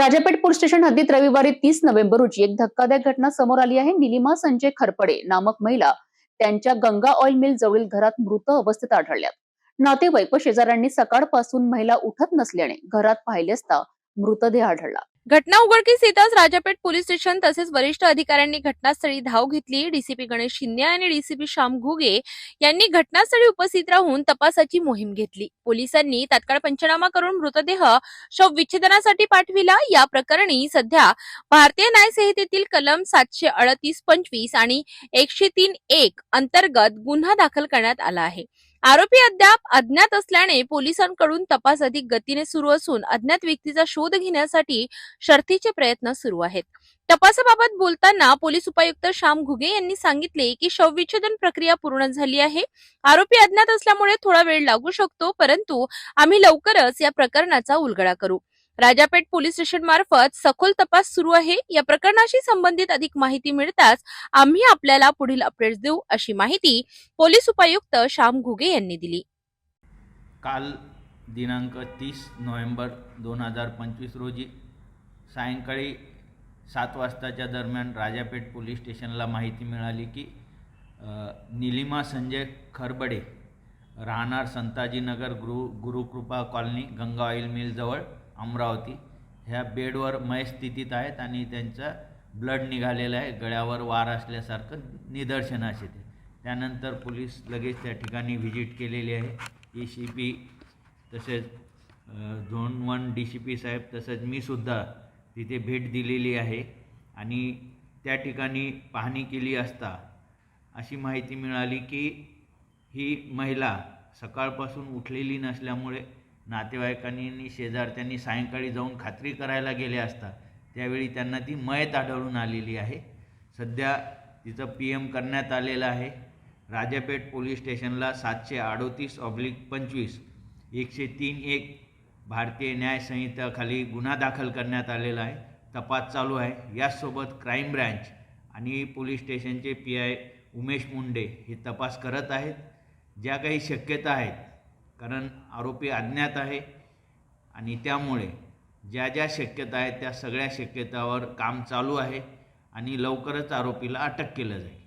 Rajapeth police station हद्दीत रविवारी 30 November रोजी एक धक्कादायक घटना समोर आली आहे। निलिमा संजय खरपडे नामक महिला त्यांच्या गंगा ऑइल मिल जवळील घरात मृत अवस्थेत आढळल्यात। नातेवाईक व शेजाऱ्यांनी सकाळपासून महिला उठत नसल्याने घरात पाहिले असता मृतदेह आढळला। घटना उघडकीस येताच राजापेठ पोलीस स्टेशन तसेच वरिष्ठ अधिकाऱ्यांनी घटनास्थळी धाव घेतली। डीसीपी गणेश शिंदे आणि डीसीपी श्याम घुगे यांनी घटनास्थळी उपस्थित राहून तपासाची मोहीम घेतली। पोलिसांनी तात्काळ पंचनामा करून मृतदेह शवविच्छेदनासाठी पाठविला। या प्रकरणी सध्या भारतीय न्याय संहितेतील कलम 738-25 आणि 103(1) अंतर्गत गुन्हा दाखल करण्यात आला आहे। आरोपी अद्याप अज्ञात असल्याने पोलिसांकडून तपास अधिक गतीने सुरू असून अज्ञात व्यक्तीचा शोध घेण्यासाठी शर्थीचे प्रयत्न सुरू आहेत। तपासाबाबत बोलताना पोलीस उपायुक्त श्याम घुगे यांनी सांगितले की शवविच्छेदन प्रक्रिया पूर्ण झाली आहे। आरोपी अज्ञात असल्यामुळे थोडा वेळ लागू शकतो, परंतु आम्ही लवकरच या प्रकरणाचा उलगडा करू। राजापेठ पोलीस स्टेशन मार्फत सखोल तपास सुरू आहे। या प्रकरणाशी संबंधित अधिक माहिती मिळताच आम्ही आपल्याला पुढील अपडेट्स देऊ, अशी माहिती पोलीस उपायुक्त श्याम घुगे यांनी दिली। काल दिनांक 30 नोव्हेंबर 2025 रोजी सायंकाळी 7 वाजताच्या दरम्यान राजापेठ पोलीस स्टेशनला माहिती मिळाली की निलिमा संजय खरबडे राहणार Santajinagar Gurukripa colony Ganga oil mill जवळ अमरावती ह्या बेडवर मय स्थितीत आहेत आणि त्यांचा ब्लड निघालेला आहे। गळ्यावर वार असल्यासारखं निदर्शनास येते। त्यानंतर पोलीस लगेच त्या ठिकाणी व्हिजिट केलेली आहे। ECP तसेच झोन 1 DCP साहेब तसंच मी सुद्धा तिथे भेट दिलेली आहे आणि त्या ठिकाणी पाहणी केली असता अशी माहिती मिळाली की ही महिला सकाळपासून उठलेली नसल्यामुळे नातेवाईकांनी आणि शेजारच्यांनी सायंकाळी जाऊन खात्री करायला गेले असता त्यावेळी त्यांना ती मयत आढळून आलेली आहे। सध्या तिचं PM करण्यात आलेलं आहे। राजापेठ पोलीस स्टेशनला 738/25 103(1) भारतीय न्याय संहितेखाली गुन्हा दाखल करण्यात आलेला आहे। तपास चालू आहे। यासोबत क्राईम ब्रँच आणि पोलीस स्टेशनचे PI उमेश मुंडे हे तपास करत आहेत। ज्या काही शक्यता आहेत, कारण आरोपी अज्ञात आहे आणि त्यामुळे ज्या ज्या शक्यता आहेत त्या सगळ्या शक्यतावर काम चालू आहे आणि लवकरच आरोपीला अटक केलं जाईल।